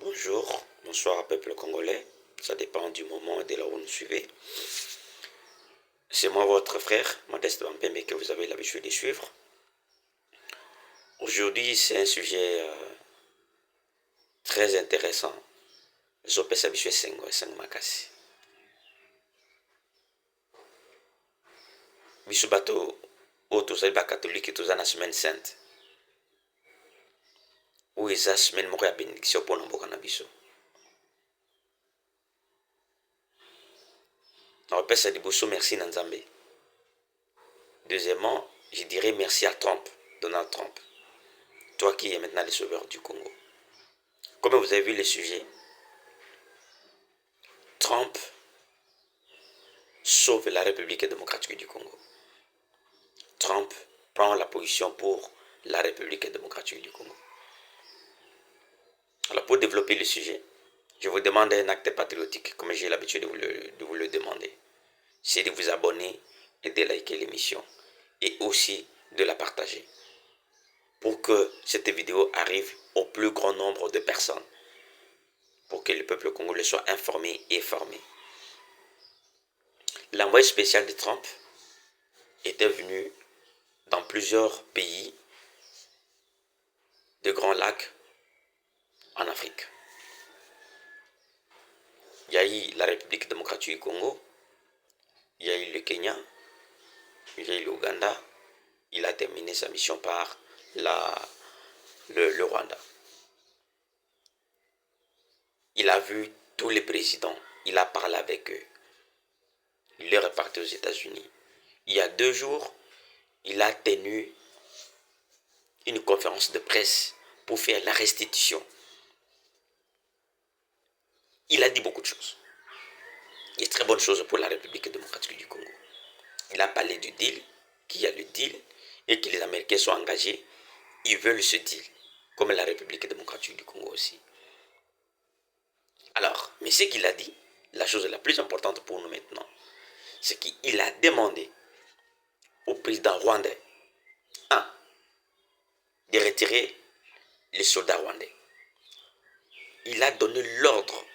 Bonjour, bonsoir peuple congolais. Ça dépend du moment et de là où vous nous suivez. C'est moi votre frère, Modeste Bampembe, que vous avez l'habitude de suivre. Aujourd'hui, c'est un sujet très intéressant. Zopesa biswe sengo et sengo makasi. Biso bato o tozali ba catholique toza na semaine sainte. Ou eza semaine moko ya bénédiction pour mboka na biso. Napesa liboso merci na Nzambe. Deuxièmement, je dirais merci à Trump, Donald Trump. Toi qui es maintenant le sauveur du Congo. Comme vous avez vu le sujet, Trump sauve la République démocratique du Congo. Trump prend la position pour la République démocratique du Congo. Alors pour développer le sujet, je vous demande un acte patriotique, comme j'ai l'habitude de vous le demander. C'est de vous abonner et de liker l'émission. Et aussi de la partager. Pour que cette vidéo arrive au plus grand nombre de personnes. Pour que le peuple congolais soit informé et formé. L'envoyé spécial de Trump était venu dans plusieurs pays de Grands Lacs en Afrique. Il y a eu la République démocratique du Congo, il y a eu le Kenya, il y a eu l'Ouganda. Il a terminé sa mission par le Rwanda. Il a vu tous les présidents, il a parlé avec eux. Il est reparti aux États-Unis. Il y a 2 jours, il a tenu une conférence de presse pour faire la restitution. Il a dit beaucoup de choses. Il y a très bonnes choses pour la République démocratique du Congo. Il a parlé du deal, qu'il y a le deal, et que les Américains sont engagés. Ils veulent ce deal, comme la République démocratique du Congo aussi. Alors, mais ce qu'il a dit, la chose la plus importante pour nous maintenant, c'est qu'il a demandé au président rwandais, de retirer les soldats rwandais. Il a donné l'ordre,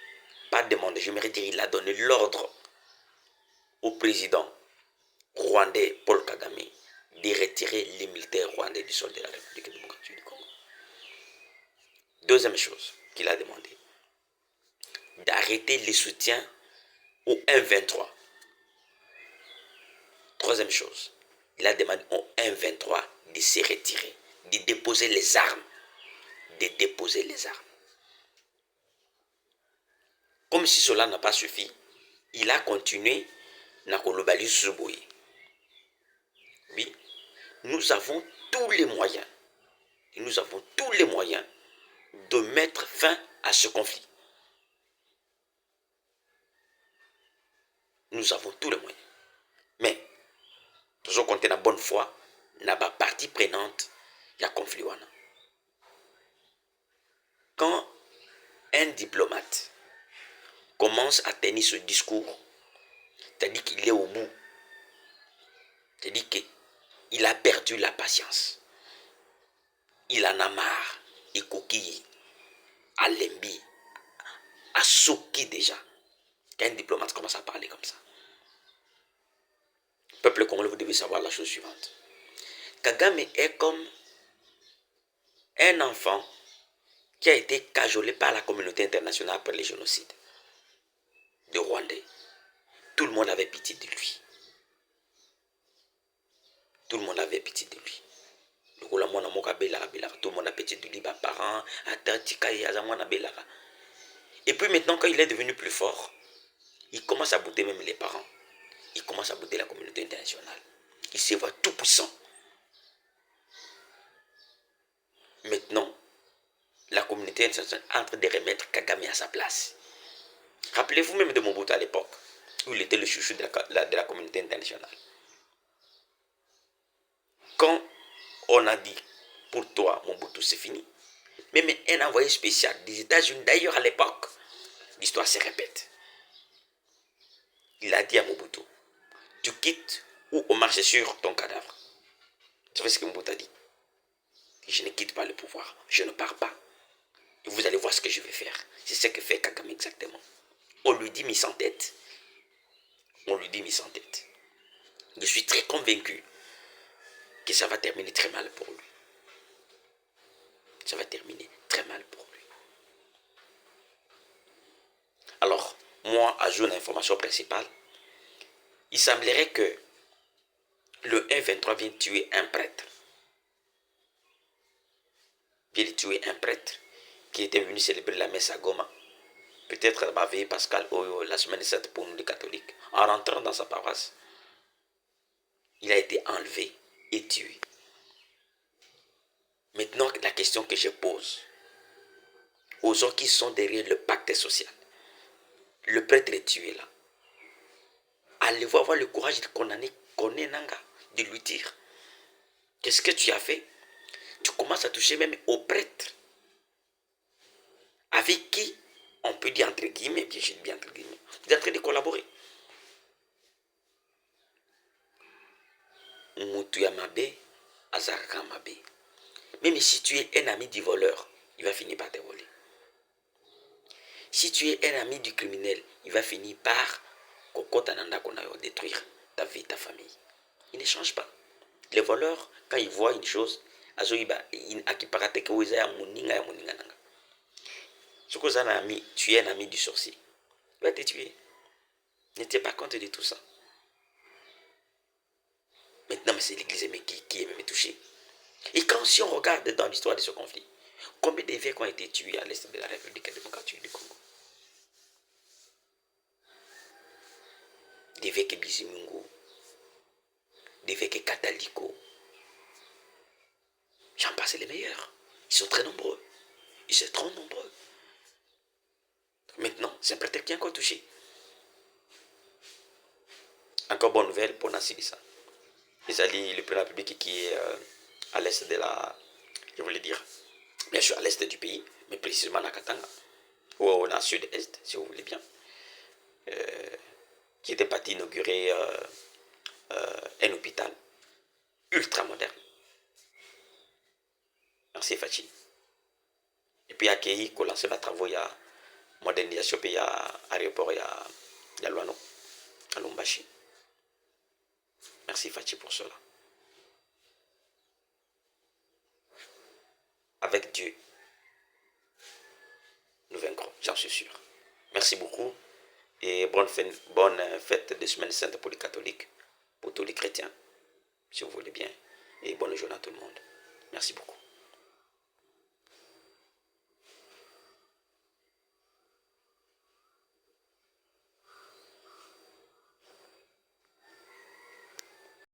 pas demandé, j'aimerais dire, il a donné l'ordre au président rwandais Paul Kagame de retirer les militaires rwandais du sol de la République démocratique du Congo. Deuxième chose qu'il a demandé, d'arrêter les soutiens au M23. Troisième chose, il a demandé au M23 de se retirer, de déposer les armes. De déposer les armes. Comme si cela n'a pas suffi, il a continué na kolobali Zuboye. Oui, nous avons tous les moyens, et nous avons tous les moyens de mettre fin à ce conflit. Nous avons tous les moyens. Mais, toujours compter la bonne foi, n'a pas partie prenante, il y a conflit. Quand un diplomate commence à tenir ce discours, c'est-à-dire qu'il est au bout, c'est-à-dire qu'il a perdu la patience, il en a marre, il coquille, à l'embi, à Soki déjà. Quand un diplomate commence à parler comme ça, peuple congolais, vous devez savoir la chose suivante. Kagame est comme un enfant qui a été cajolé par la communauté internationale après le génocide de Rwandais. Tout le monde avait pitié de lui. Tout le monde avait pitié de lui. Tout le monde a pitié de lui, ses parents, et puis maintenant, quand il est devenu plus fort, il commence à bouder même les parents. Il commence à bouder la communauté internationale. Il se voit tout puissant. Maintenant, la communauté internationale est en train de remettre Kagame à sa place. Rappelez-vous même de Mobutu à l'époque, où il était le chouchou de la communauté internationale. Quand on a dit, pour toi, Mobutu, c'est fini, même un envoyé spécial des États-Unis, d'ailleurs à l'époque, l'histoire se répète. Il a dit à Mobutu, tu quittes ou on marche sur ton cadavre. Tu sais ce que Mobutu a dit? Je ne quitte pas le pouvoir, je ne pars pas. Et vous allez voir ce que je vais faire. C'est ce que fait Kagame exactement. On lui dit mis en tête. On lui dit mis en tête. Je suis très convaincu que ça va terminer très mal pour lui. Ça va terminer très mal pour lui. Alors, moi, ajoute l'information principale. Il semblerait que le 1-23 vient tuer un prêtre. Vient de tuer un prêtre qui était venu célébrer la messe à Goma. Peut-être m'a veillé Pascal la semaine sainte pour nous les catholiques. En rentrant dans sa paroisse, il a été enlevé et tué. Maintenant, la question que je pose aux gens qui sont derrière le pacte social, le prêtre est tué là. Allez-vous avoir le courage de condamner Nanga, de lui dire qu'est-ce que tu as fait? Tu commences à toucher même au prêtre avec qui on peut dire entre guillemets, bien je dis bien entre guillemets, tu es en train de collaborer. Moutuya Mabe, Azaraka Mabe. Même si tu es un ami du voleur, il va finir par te voler. Si tu es un ami du criminel, il va finir par détruire ta vie, ta famille. Il ne change pas. Les voleurs, quand ils voient une chose, tu es un ami du sorcier, il va te tuer. Ne tiens pas compte de tout ça. Maintenant, c'est l'église qui est même touchée. Et quand si on regarde dans l'histoire de ce conflit, combien d'évêques ont été tués à l'est de la République démocratique du Congo? D'évêques Bizimungu, d'évêques Kataliko, j'en passe les meilleurs. Ils sont très nombreux. Ils sont trop nombreux. Maintenant, c'est un prêtre qui est encore touché. Encore bonne nouvelle pour Nassi Bissa. Ils allaient le président public qui est à l'est de la... Je voulais dire, bien sûr à l'est du pays, mais précisément à Katanga, ou au sud-est, si vous voulez bien, qui était parti inaugurer un hôpital ultra moderne. Merci Fachi. Et puis accueilli, qu'on lance les travaux, il y a modernisation, puis il y a aéroport, il y a Luano, à Lumbashi. Merci Fachi pour cela. Avec Dieu, nous vaincrons, j'en suis sûr. Merci beaucoup et bonne fête de semaine sainte pour les catholiques, pour tous les chrétiens, si vous voulez bien. Et bonne journée à tout le monde. Merci beaucoup.